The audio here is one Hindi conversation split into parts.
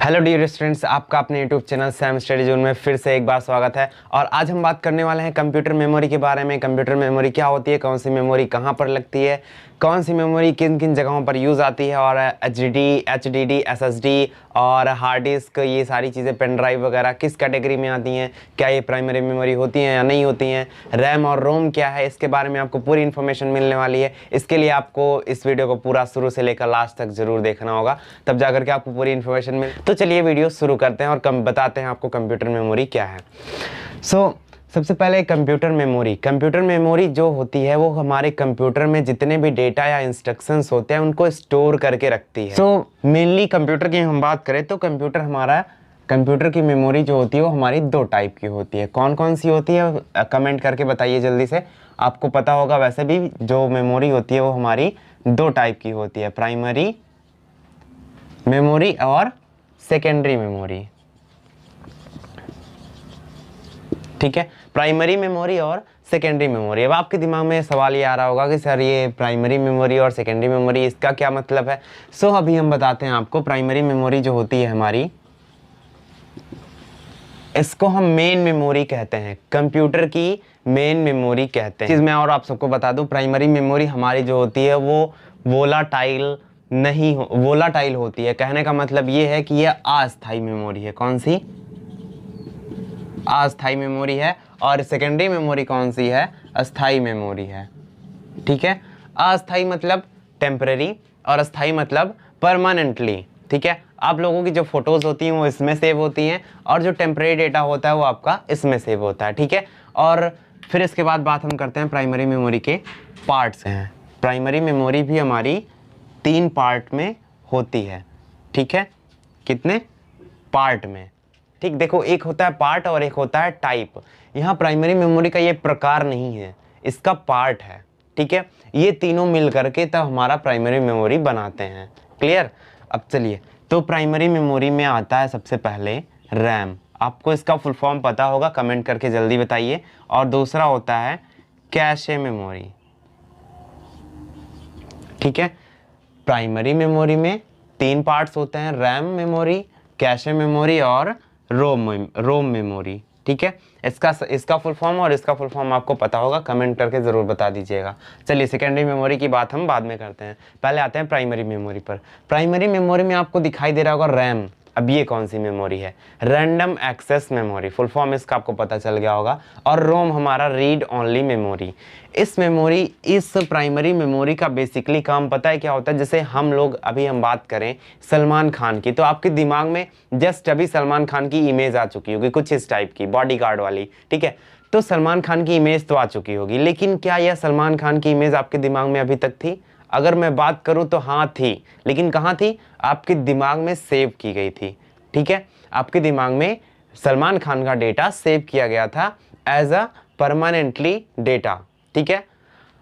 हेलो डियर स्टूडेंट्स, आपका अपने YouTube channel Sam study zone में फिर से एक बार स्वागत है। और आज हम बात करने वाले हैं कंप्यूटर मेमोरी के बारे में। कंप्यूटर मेमोरी क्या होती है, कौन सी मेमोरी कहाँ पर लगती है, कौन सी मेमोरी किन किन जगहों पर यूज़ आती है, और एचडीडी, एसएसडी और हार्ड डिस्क, ये सारी चीज़ें, पेन ड्राइव वगैरह किस कैटेगरी में आती हैं, क्या ये प्राइमरी मेमोरी होती हैं या नहीं होती हैं, रैम और रोम क्या है, इसके बारे में आपको पूरी इन्फॉर्मेशन मिलने वाली है। इसके लिए आपको इस वीडियो को पूरा शुरू से लेकर लास्ट तक जरूर देखना होगा, तब जाकर के आपको पूरी इन्फॉर्मेशन मिल। तो चलिए वीडियो शुरू करते हैं और बताते हैं आपको कंप्यूटर मेमोरी क्या है। सबसे पहले कंप्यूटर मेमोरी जो होती है वो हमारे कंप्यूटर में जितने भी डेटा या इंस्ट्रक्शंस होते हैं उनको स्टोर करके रखती है। मेनली कंप्यूटर की हम बात करें तो कंप्यूटर की मेमोरी जो होती है वो हमारी दो टाइप की होती है। कौन कौन सी होती है कमेंट करके बताइए जल्दी से। आपको पता होगा वैसे भी जो मेमोरी होती है वो हमारी दो टाइप की होती है, प्राइमरी मेमोरी और सेकेंडरी मेमोरी। ठीक है, प्राइमरी मेमोरी और सेकेंडरी मेमोरी। अब आपके दिमाग में सवाल ये आ रहा होगा कि सर ये प्राइमरी मेमोरी और सेकेंडरी मेमोरी इसका क्या मतलब है। अभी हम बताते हैं आपको। प्राइमरी मेमोरी जो होती है हमारी, इसको हम मेन मेमोरी कहते हैं, कंप्यूटर की मेन मेमोरी कहते हैं। चीज़ मैं और आप सबको बता दूं, प्राइमरी मेमोरी हमारी जो होती है वो वोलाटाइल होती है। कहने का मतलब ये है कि यह अस्थायी मेमोरी है। कौन सी? अस्थायी मेमोरी है। और सेकेंडरी मेमोरी कौन सी है? अस्थायी मेमोरी है। ठीक है, अस्थायी मतलब टेम्पररी और अस्थायी मतलब परमानेंटली। ठीक है, आप लोगों की जो फोटोज होती हैं वो इसमें सेव होती हैं और जो टेम्पररी डेटा होता है वो आपका इसमें सेव होता है। ठीक है, और फिर इसके बाद बात हम करते हैं प्राइमरी मेमोरी के पार्ट्स हैं। प्राइमरी मेमोरी भी हमारी 3 पार्ट में होती है। ठीक है, कितने पार्ट में? ठीक, देखो, एक होता है पार्ट और एक होता है टाइप। यहाँ प्राइमरी मेमोरी का ये प्रकार नहीं है, इसका पार्ट है। ठीक है, ये तीनों मिल करके तब हमारा प्राइमरी मेमोरी बनाते हैं। क्लियर? अब चलिए, तो प्राइमरी मेमोरी में आता है सबसे पहले रैम। आपको इसका फुल फॉर्म पता होगा, कमेंट करके जल्दी बताइए। और दूसरा होता है कैशे मेमोरी। ठीक है, प्राइमरी मेमोरी में 3 पार्ट्स होते हैं, रैम मेमोरी, कैशे मेमोरी और रोम मेमोरी। ठीक है, इसका फुल फॉर्म और इसका फुल फॉर्म आपको पता होगा, कमेंट करके ज़रूर बता दीजिएगा। चलिए, सेकेंडरी मेमोरी की बात हम बाद में करते हैं, पहले आते हैं प्राइमरी मेमोरी पर। प्राइमरी मेमोरी में आपको दिखाई दे रहा होगा रैम। अब ये कौन सी मेमोरी है? Random access memory, full form इसका आपको पता चल गया होगा। और रोम हमारा रीड ओनली मेमोरी। इस प्राइमरी मेमोरी का बेसिकली काम पता है क्या होता है? जैसे हम बात करें सलमान खान की, तो आपके दिमाग में जस्ट अभी सलमान खान की इमेज आ चुकी होगी, कुछ इस टाइप की, बॉडीगार्ड वाली। ठीक है, तो सलमान खान की इमेज तो आ चुकी होगी, लेकिन क्या यह सलमान खान की इमेज आपके दिमाग में अभी तक थी? अगर मैं बात करूं तो हाँ थी, लेकिन कहाँ थी? आपके दिमाग में सेव की गई थी। ठीक है, आपके दिमाग में सलमान खान का डेटा सेव किया गया था एज अ परमानेंटली डेटा। ठीक है,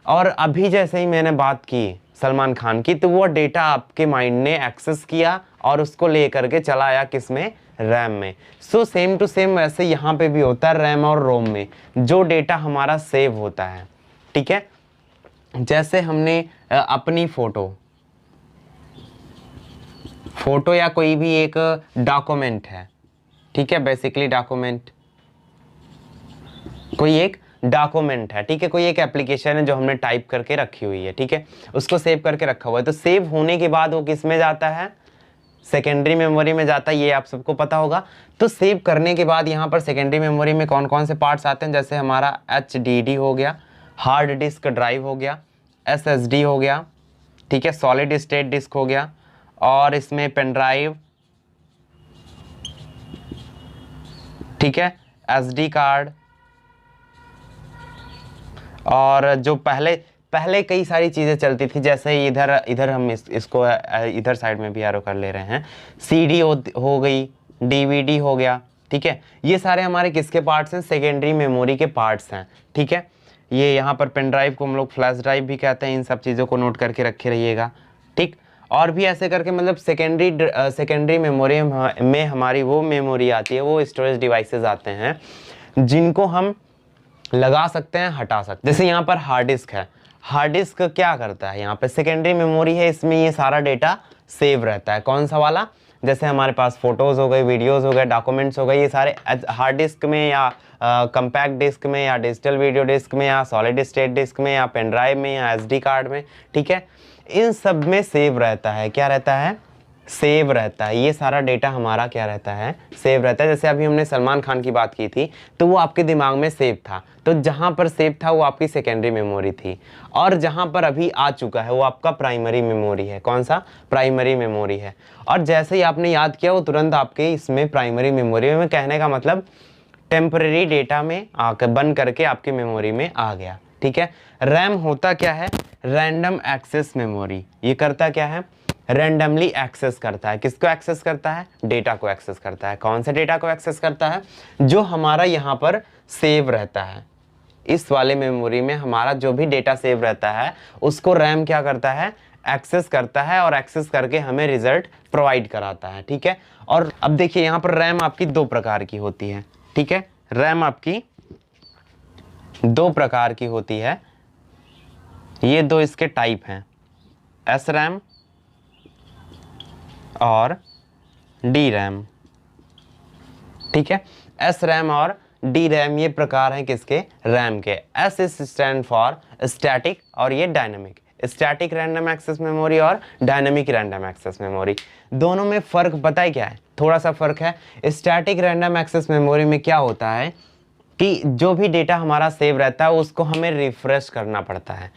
और अभी जैसे ही मैंने बात की सलमान खान की, तो वो डेटा आपके माइंड ने एक्सेस किया और उसको लेकर के चला आया किसमें? रैम में। सेम टू सेम वैसे यहाँ पे भी होता है रैम और रोम में, जो डेटा हमारा सेव होता है। ठीक है, जैसे हमने अपनी फोटो या कोई भी एक डॉक्यूमेंट है। ठीक है, बेसिकली कोई एक डॉक्यूमेंट है। ठीक है, कोई एक एप्लीकेशन है जो हमने टाइप करके रखी हुई है। ठीक है, उसको सेव करके रखा हुआ है, तो सेव होने के बाद वो किस में जाता है? सेकेंडरी मेमोरी में जाता है, ये आप सबको पता होगा। तो सेव करने के बाद यहाँ पर सेकेंडरी मेमोरी में कौन कौन से पार्ट्स आते हैं? जैसे हमारा एचडीडी हो गया, हार्ड डिस्क ड्राइव हो गया, एसएसडी हो गया, ठीक है, सॉलिड स्टेट डिस्क हो गया, और इसमें पेन ड्राइव, ठीक है, एसडी कार्ड, और जो पहले कई सारी चीज़ें चलती थी, जैसे इधर हम इसको इधर साइड में भी एरो कर ले रहे हैं, सीडी हो गई, डीवीडी हो गया। ठीक है, ये सारे हमारे किसके पार्ट्स हैं? सेकेंडरी मेमोरी के पार्ट्स हैं। ठीक है, ये यहाँ पर पेन ड्राइव को हम लोग फ्लैश ड्राइव भी कहते हैं। इन सब चीज़ों को नोट करके रखे रहिएगा। ठीक, और भी ऐसे करके मतलब सेकेंडरी मेमोरी में हमारी वो मेमोरी आती है, वो स्टोरेज डिवाइसेस आते हैं जिनको हम लगा सकते हैं, हटा सकते हैं। जैसे यहाँ पर हार्ड डिस्क है, हार्ड डिस्क क्या करता है? यहाँ पे सेकेंडरी मेमोरी है, इसमें ये सारा डेटा सेव रहता है। कौन सा वाला? जैसे हमारे पास फोटोज़ हो गए, वीडियोज़ हो गए, डॉक्यूमेंट्स हो गए, ये सारे हार्ड डिस्क में या कंपैक्ट डिस्क में या डिजिटल वीडियो डिस्क में या सॉलिड स्टेट डिस्क में या पेन ड्राइव में या SD कार्ड में, ठीक है, इन सब में सेव रहता है। क्या रहता है? सेव रहता है। ये सारा डेटा हमारा क्या रहता है? सेव रहता है। जैसे अभी हमने सलमान खान की बात की थी, तो वो आपके दिमाग में सेव था, तो जहाँ पर सेव था वो आपकी सेकेंडरी मेमोरी थी, और जहाँ पर अभी आ चुका है वो आपका प्राइमरी मेमोरी है। कौन सा? प्राइमरी मेमोरी है। और जैसे ही आपने याद किया वो तुरंत आपके इसमें प्राइमरी मेमोरी में, कहने का मतलब टेम्पररी डेटा में आकर बन करके आपकी मेमोरी में आ गया, ठीक है। रैम होता क्या है? Random access memory. ये करता क्या है? रैंडमली एक्सेस करता है। किसको एक्सेस करता है? डेटा को एक्सेस करता है। कौन से डेटा को एक्सेस करता है? जो हमारा यहाँ पर सेव रहता है, इस वाले मेमोरी में हमारा जो भी डेटा सेव रहता है उसको रैम क्या करता है? एक्सेस करता है, और एक्सेस करके हमें रिजल्ट प्रोवाइड कराता है, ठीक है। और अब देखिए यहाँ पर रैम आपकी दो प्रकार की होती है, ठीक है। रैम आपकी दो प्रकार की होती है, ये दो इसके टाइप हैं, एस रैम और डी रैम, ठीक है। एस रैम और डी रैम ये प्रकार हैं किसके? रैम के। S is stand for static और ये dynamic. Static random access memory और डायनामिक रैंडम एक्सेस मेमोरी, दोनों में फ़र्क पता है क्या है? थोड़ा सा फ़र्क है। स्टैटिक रैंडम एक्सेस मेमोरी में क्या होता है कि जो भी डेटा हमारा सेव रहता है उसको हमें रिफ्रेश करना पड़ता है।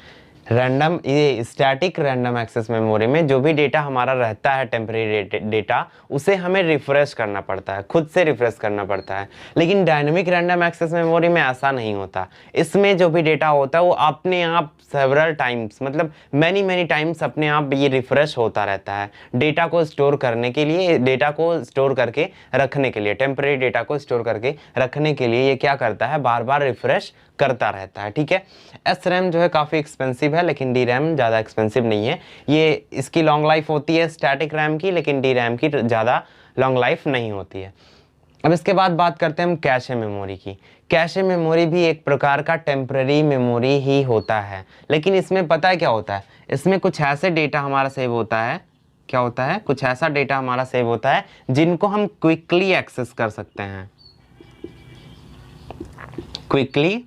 रैंडम, ये स्टैटिक रैंडम एक्सेस मेमोरी में जो भी डेटा हमारा रहता है टेम्परेरी डेटा, उसे हमें रिफ्रेश करना पड़ता है, खुद से रिफ्रेश करना पड़ता है। लेकिन डायनेमिक रैंडम एक्सेस मेमोरी में ऐसा नहीं होता। इसमें जो भी डेटा होता है वो अपने आप सेवरल टाइम्स, मतलब मैनी टाइम्स अपने आप ये रिफ्रेश होता रहता है। डेटा को स्टोर करने के लिए, डेटा को स्टोर करके रखने के लिए, टेम्परेरी डेटा को स्टोर करके रखने के लिए ये क्या करता है? बार बार रिफ्रेश करता रहता है, ठीक है। एस रैम जो है काफ़ी एक्सपेंसिव है, लेकिन डी रैम ज़्यादा एक्सपेंसिव नहीं है। ये इसकी लॉन्ग लाइफ होती है स्टैटिक रैम की, लेकिन डी रैम की ज़्यादा लॉन्ग लाइफ नहीं होती है। अब इसके बाद बात करते हैं हम कैशे मेमोरी की। कैशे मेमोरी भी एक प्रकार का टेम्पररी मेमोरी ही होता है, लेकिन इसमें पता है क्या होता है? इसमें कुछ ऐसे डेटा हमारा सेव होता है, क्या होता है? कुछ ऐसा डेटा हमारा सेव होता है जिनको हम क्विकली एक्सेस कर सकते हैं, क्विकली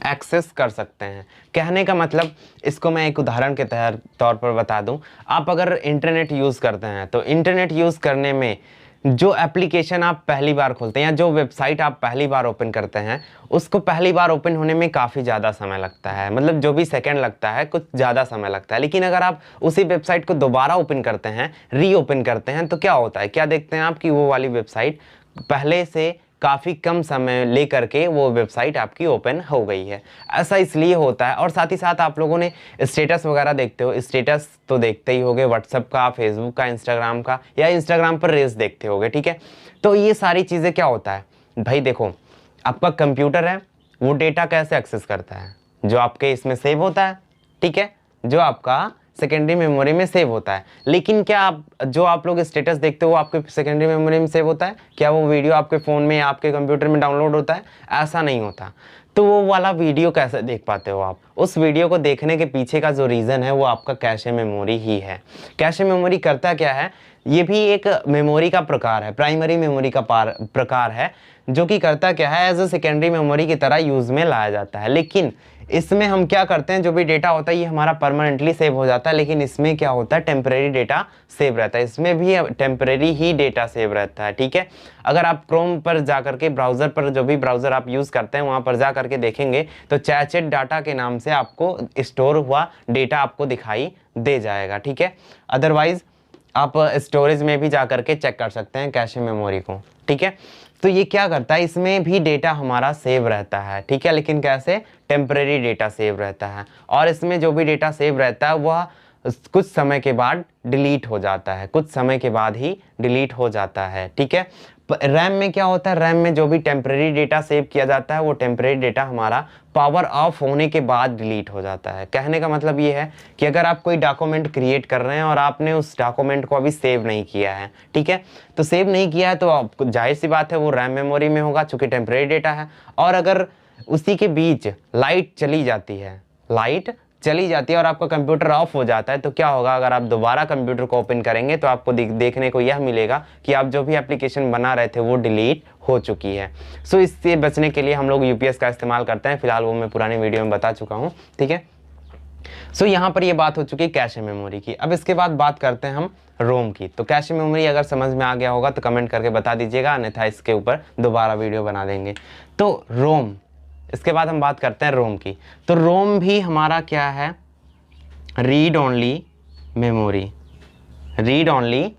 एक्सेस कर सकते हैं। कहने का मतलब, इसको मैं एक उदाहरण के तौर पर बता दूं। आप अगर इंटरनेट यूज़ करते हैं तो इंटरनेट यूज़ करने में जो एप्लीकेशन आप पहली बार खोलते हैं या जो वेबसाइट आप पहली बार ओपन करते हैं, उसको पहली बार ओपन होने में काफ़ी ज़्यादा समय लगता है, मतलब जो भी सेकंड लगता है कुछ ज़्यादा समय लगता है। लेकिन अगर आप उसी वेबसाइट को दोबारा ओपन करते हैं, रीओपन करते हैं, तो क्या होता है? क्या देखते हैं आप कि वो वाली वेबसाइट पहले से काफ़ी कम समय ले करके वो वेबसाइट आपकी ओपन हो गई है। ऐसा इसलिए होता है। और साथ ही साथ आप लोगों ने स्टेटस वगैरह देखते हो, स्टेटस तो देखते ही होगे, व्हाट्सएप का, फेसबुक का, इंस्टाग्राम का, या इंस्टाग्राम पर रील्स देखते होगे, ठीक है। तो ये सारी चीज़ें क्या होता है भाई? देखो, आपका कंप्यूटर है, वो डेटा कैसे एक्सेस करता है? जो आपके इसमें सेव होता है, ठीक है, जो आपका सेकेंडरी मेमोरी में सेव होता है। लेकिन क्या आप लोग स्टेटस देखते हो आपके सेकेंडरी मेमोरी में सेव होता है? क्या वो वीडियो आपके फ़ोन में या आपके कंप्यूटर में डाउनलोड होता है? ऐसा नहीं होता। तो वो वाला वीडियो कैसे देख पाते हो आप? उस वीडियो को देखने के पीछे का जो रीज़न है वो आपका कैशे मेमोरी ही है। कैशे मेमोरी करता क्या है? ये भी एक मेमोरी का प्रकार है, प्राइमरी मेमोरी का प्रकार है, जो कि करता क्या है? एज ए सेकेंडरी मेमोरी की तरह यूज़ में लाया जाता है। लेकिन इसमें हम क्या करते हैं, जो भी डेटा होता है ये हमारा परमानेंटली सेव हो जाता है, लेकिन इसमें क्या होता है? टेम्परेरी डेटा सेव रहता है। इसमें भी टेम्परेरी ही डेटा सेव रहता है, ठीक है। अगर आप क्रोम पर जा करके, ब्राउज़र पर, जो भी ब्राउज़र आप यूज़ करते हैं वहाँ पर जा करके देखेंगे तो चैट डाटा के नाम से आपको स्टोर हुआ डेटा आपको दिखाई दे जाएगा, ठीक है। अदरवाइज़ आप स्टोरेज में भी जा करके चेक कर सकते हैं कैशे मेमोरी को, ठीक है। तो ये क्या करता है? इसमें भी डेटा हमारा सेव रहता है, ठीक है, लेकिन कैसे? टेम्परेरी डेटा सेव रहता है। और इसमें जो भी डेटा सेव रहता है वह कुछ समय के बाद डिलीट हो जाता है, कुछ समय के बाद ही डिलीट हो जाता है, ठीक है। रैम में क्या होता है? रैम में जो भी टेम्परेरी डेटा सेव किया जाता है वो टेम्परेरी डेटा हमारा पावर ऑफ होने के बाद डिलीट हो जाता है। कहने का मतलब ये है कि अगर आप कोई डॉक्यूमेंट क्रिएट कर रहे हैं और आपने उस डॉक्यूमेंट को अभी सेव नहीं किया है, ठीक है, तो सेव नहीं किया है तो आपको जाहिर सी बात है वो रैम मेमोरी में होगा, चूँकि टेम्परेरी डेटा है। और अगर उसी के बीच लाइट चली जाती है, लाइट चली जाती है और आपका कंप्यूटर ऑफ हो जाता है, तो क्या होगा, अगर आप दोबारा कंप्यूटर को ओपन करेंगे तो आपको देखने को यह मिलेगा कि आप जो भी एप्लीकेशन बना रहे थे वो डिलीट हो चुकी है। सो इससे बचने के लिए हम लोग यूपीएस का इस्तेमाल करते हैं, फिलहाल वो मैं पुरानी वीडियो में बता चुका हूँ, ठीक है। सो यहाँ पर ये बात हो चुकी है कैशे मेमोरी की। अब इसके बाद बात करते हैं हम रोम की। तो कैशे मेमोरी अगर समझ में आ गया होगा तो कमेंट करके बता दीजिएगा, अन्यथा इसके ऊपर दोबारा वीडियो बना देंगे। तो रोम, इसके बाद हम बात करते हैं रोम की। तो रोम भी हमारा क्या है, read only memory, read only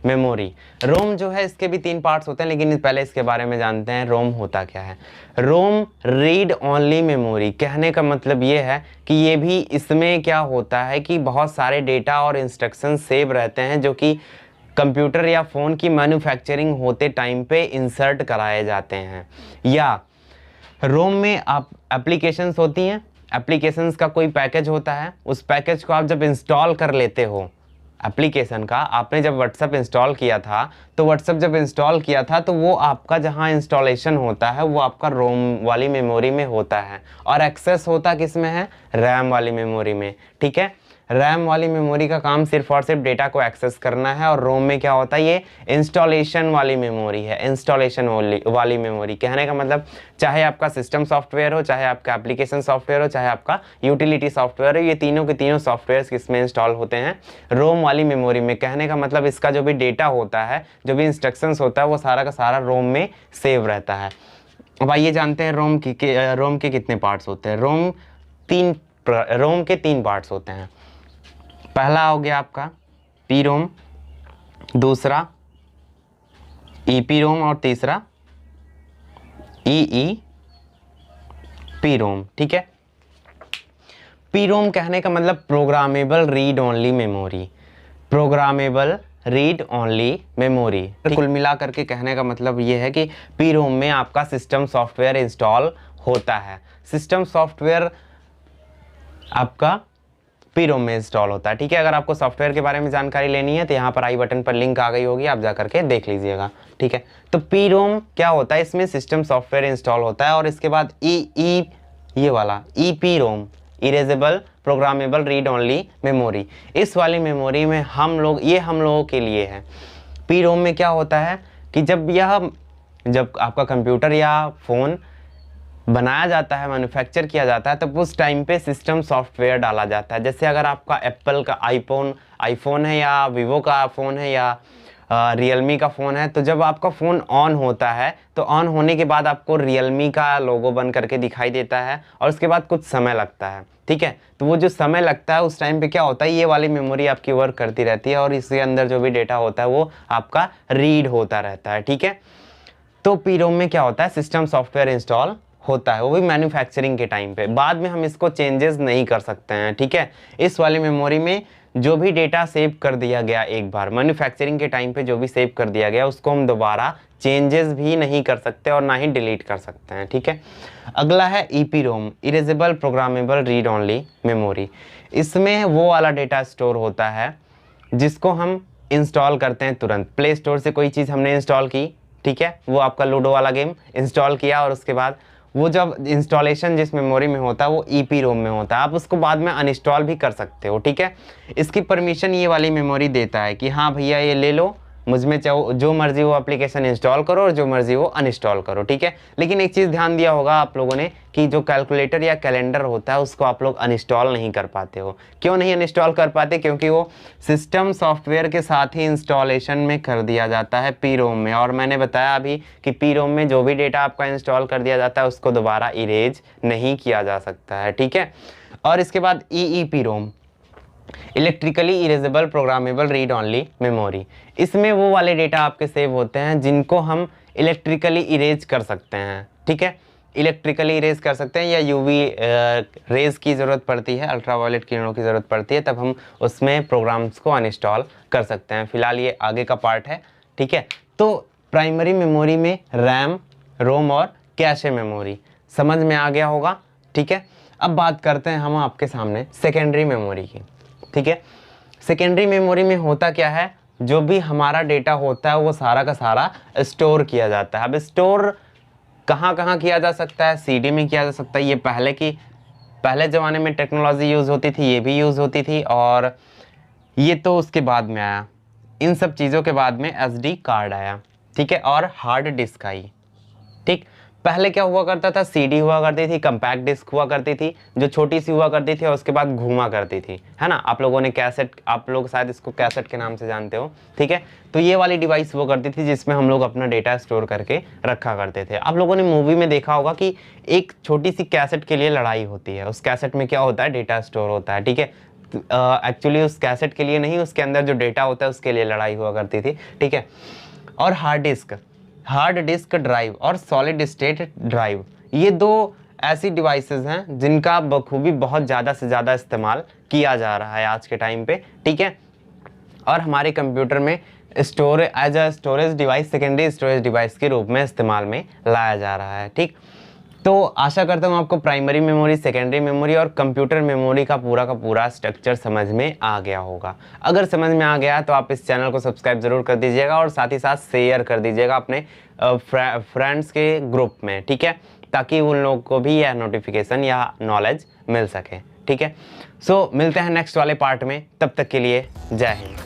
memory. ROM जो है इसके भी 3 पार्ट्स होते हैं, लेकिन पहले इसके बारे में जानते हैं रोम होता क्या है। रोम रीड ओनली मेमोरी, कहने का मतलब ये है कि ये भी, इसमें क्या होता है कि बहुत सारे डेटा और इंस्ट्रक्शन सेव रहते हैं जो कि कंप्यूटर या फ़ोन की मैन्युफैक्चरिंग होते टाइम पे इंसर्ट कराए जाते हैं। या रोम में आप एप्लीकेशंस होती हैं, एप्लीकेशंस का कोई पैकेज होता है, उस पैकेज को आप जब इंस्टॉल कर लेते हो, एप्लीकेशन का आपने जब व्हाट्सएप इंस्टॉल किया था, तो व्हाट्सएप जब इंस्टॉल किया था तो वो आपका जहाँ इंस्टॉलेशन होता है वो आपका रोम वाली मेमोरी में होता है, और एक्सेस होता किस में है, रैम वाली मेमोरी में, ठीक है। रैम वाली मेमोरी का काम सिर्फ और सिर्फ डेटा को एक्सेस करना है, और रोम में क्या होता है, ये इंस्टॉलेशन वाली मेमोरी है, इंस्टॉलेशन वाली मेमोरी। कहने का मतलब चाहे आपका सिस्टम सॉफ्टवेयर हो, चाहे आपका एप्लीकेशन सॉफ्टवेयर हो, चाहे आपका यूटिलिटी सॉफ्टवेयर हो, ये तीनों के तीनों सॉफ्टवेयर किसमें इंस्टॉल होते हैं, रोम वाली मेमोरी में। कहने का मतलब इसका जो भी डेटा होता है, जो भी इंस्ट्रक्शंस होता है, वो सारा का सारा रोम में सेव रहता है। अब आइए जानते हैं रोम के कितने पार्ट्स होते हैं। रोम के 3 पार्ट्स होते हैं। पहला हो गया आपका पी रोम, दूसरा ईपी रोम, और तीसरा ई पी रोम, ठीक है। पी रोम कहने का मतलब programmable read only memory, programmable read only memory. कुल मिला करके कहने का मतलब ये है कि पी रोम में आपका सिस्टम सॉफ्टवेयर इंस्टॉल होता है। सिस्टम सॉफ्टवेयर आपका पी रोम में इंस्टॉल होता है, ठीक है। अगर आपको सॉफ्टवेयर के बारे में जानकारी लेनी है तो यहाँ पर आई बटन पर लिंक आ गई होगी, आप जा करके देख लीजिएगा, ठीक है। तो पी रोम क्या होता है, इसमें सिस्टम सॉफ्टवेयर इंस्टॉल होता है, और इसके बाद ये वाला E P ROM, erasable programmable read only memory. इस वाली मेमोरी में हम लोगों के लिए है। पी रोम में क्या होता है कि जब आपका कंप्यूटर या फ़ोन बनाया जाता है, मैन्युफैक्चर किया जाता है, तब उस टाइम पे सिस्टम सॉफ्टवेयर डाला जाता है। जैसे अगर आपका एप्पल का आईफोन है, या वीवो का फ़ोन है, या रियलमी का फ़ोन है, तो जब आपका फ़ोन ऑन होता है तो ऑन होने के बाद आपको रियलमी का लोगो बन करके दिखाई देता है, और उसके बाद कुछ समय लगता है, ठीक है। तो वो जो समय लगता है उस टाइम पे क्या होता है, ये वाली मेमोरी आपकी वर्क करती रहती है, और इसके अंदर जो भी डेटा होता है वो आपका रीड होता रहता है, ठीक है। तो पी रोम में क्या होता है, सिस्टम सॉफ्टवेयर इंस्टॉल होता है, वो भी मैन्युफैक्चरिंग के टाइम पे। बाद में हम इसको चेंजेस नहीं कर सकते हैं, ठीक है। इस वाली मेमोरी में जो भी डेटा सेव कर दिया गया एक बार मैन्युफैक्चरिंग के टाइम पे, जो भी सेव कर दिया गया, उसको हम दोबारा चेंजेस भी नहीं कर सकते और ना ही डिलीट कर सकते हैं, ठीक है। अगला है EPROM, erasable programmable read only memory. इसमें वो वाला डेटा स्टोर होता है जिसको हम इंस्टॉल करते हैं तुरंत। प्ले स्टोर से कोई चीज़ हमने इंस्टॉल की, ठीक है, वो आपका लूडो वाला गेम इंस्टॉल किया, और उसके बाद वो जब इंस्टॉलेशन जिस मेमोरी में होता है वो ईपी रोम में होता है। आप उसको बाद में अनइंस्टॉल भी कर सकते हो, ठीक है। इसकी परमिशन ये वाली मेमोरी देता है कि हाँ भैया ये ले लो, मुझमें चाहो जो मर्जी वो एप्लीकेशन इंस्टॉल करो और जो मर्जी वो अनइंस्टॉल करो, ठीक है। लेकिन एक चीज़ ध्यान दिया होगा आप लोगों ने कि जो कैलकुलेटर या कैलेंडर होता है उसको आप लोग अनइंस्टॉल नहीं कर पाते हो। क्यों नहीं अनइंस्टॉल कर पाते, क्योंकि वो सिस्टम सॉफ्टवेयर के साथ ही इंस्टॉलेशन में कर दिया जाता है पी रोम में। और मैंने बताया अभी कि पी रोम में जो भी डेटा आपका इंस्टॉल कर दिया जाता है उसको दोबारा इरेज नहीं किया जा सकता है, ठीक है। और इसके बाद E P ROM, electrically erasable programmable read only memory. इसमें वो वाले डेटा आपके सेव होते हैं जिनको हम इलेक्ट्रिकली इरेज कर सकते हैं, ठीक है। इलेक्ट्रिकली इरेज कर सकते हैं, या यूवी रेज की ज़रूरत पड़ती है, अल्ट्रावायलेट किरणों की ज़रूरत पड़ती है, तब हम उसमें प्रोग्राम्स को अनइंस्टॉल कर सकते हैं। फिलहाल ये आगे का पार्ट है, ठीक है। तो प्राइमरी मेमोरी में रैम, रोम और कैशे मेमोरी समझ में आ गया होगा, ठीक है। अब बात करते हैं हम आपके सामने सेकेंडरी मेमोरी की, ठीक है। सेकेंडरी मेमोरी में होता क्या है, जो भी हमारा डेटा होता है वो सारा का सारा स्टोर किया जाता है। अब स्टोर कहाँ कहाँ किया जा सकता है, सीडी में किया जा सकता है, ये पहले की पहले ज़माने में टेक्नोलॉजी यूज़ होती थी, ये भी यूज़ होती थी, और ये तो उसके बाद में आया। इन सब चीज़ों के बाद में SD कार्ड आया, ठीक है, और हार्ड डिस्क आई। ठीक, पहले क्या हुआ करता था, CD हुआ करती थी, कंपैक्ट डिस्क हुआ करती थी जो छोटी सी हुआ करती थी और उसके बाद घूमा करती थी, है ना। आप लोगों ने कैसेट, आप लोग शायद इसको कैसेट के नाम से जानते हो, ठीक है। तो ये वाली डिवाइस हुआ करती थी जिसमें हम लोग अपना डेटा स्टोर करके रखा करते थे। आप लोगों ने मूवी में देखा होगा कि एक छोटी सी कैसेट के लिए लड़ाई होती है, उस कैसेट में क्या होता है, डेटा स्टोर होता है, ठीक है। एक्चुअली उस कैसेट के लिए नहीं, उसके अंदर जो डेटा होता है उसके लिए लड़ाई हुआ करती थी, ठीक है। और हार्ड डिस्क ड्राइव और सॉलिड स्टेट ड्राइव, ये दो ऐसी डिवाइसेस हैं जिनका बखूबी बहुत ज़्यादा से ज़्यादा इस्तेमाल किया जा रहा है आज के टाइम पे, ठीक है। और हमारे कंप्यूटर में as a storage device, secondary storage device के रूप में इस्तेमाल में लाया जा रहा है, ठीक। तो आशा करता हूँ आपको प्राइमरी मेमोरी, सेकेंडरी मेमोरी और कंप्यूटर मेमोरी का पूरा स्ट्रक्चर समझ में आ गया होगा। अगर समझ में आ गया तो आप इस चैनल को सब्सक्राइब ज़रूर कर दीजिएगा और साथ ही साथ शेयर कर दीजिएगा अपने फ्रेंड्स के ग्रुप में, ठीक है, ताकि उन लोगों को भी यह नोटिफिकेशन या नॉलेज मिल सके, ठीक है। सो मिलते हैं नेक्स्ट वाले पार्ट में, तब तक के लिए जय हिंद।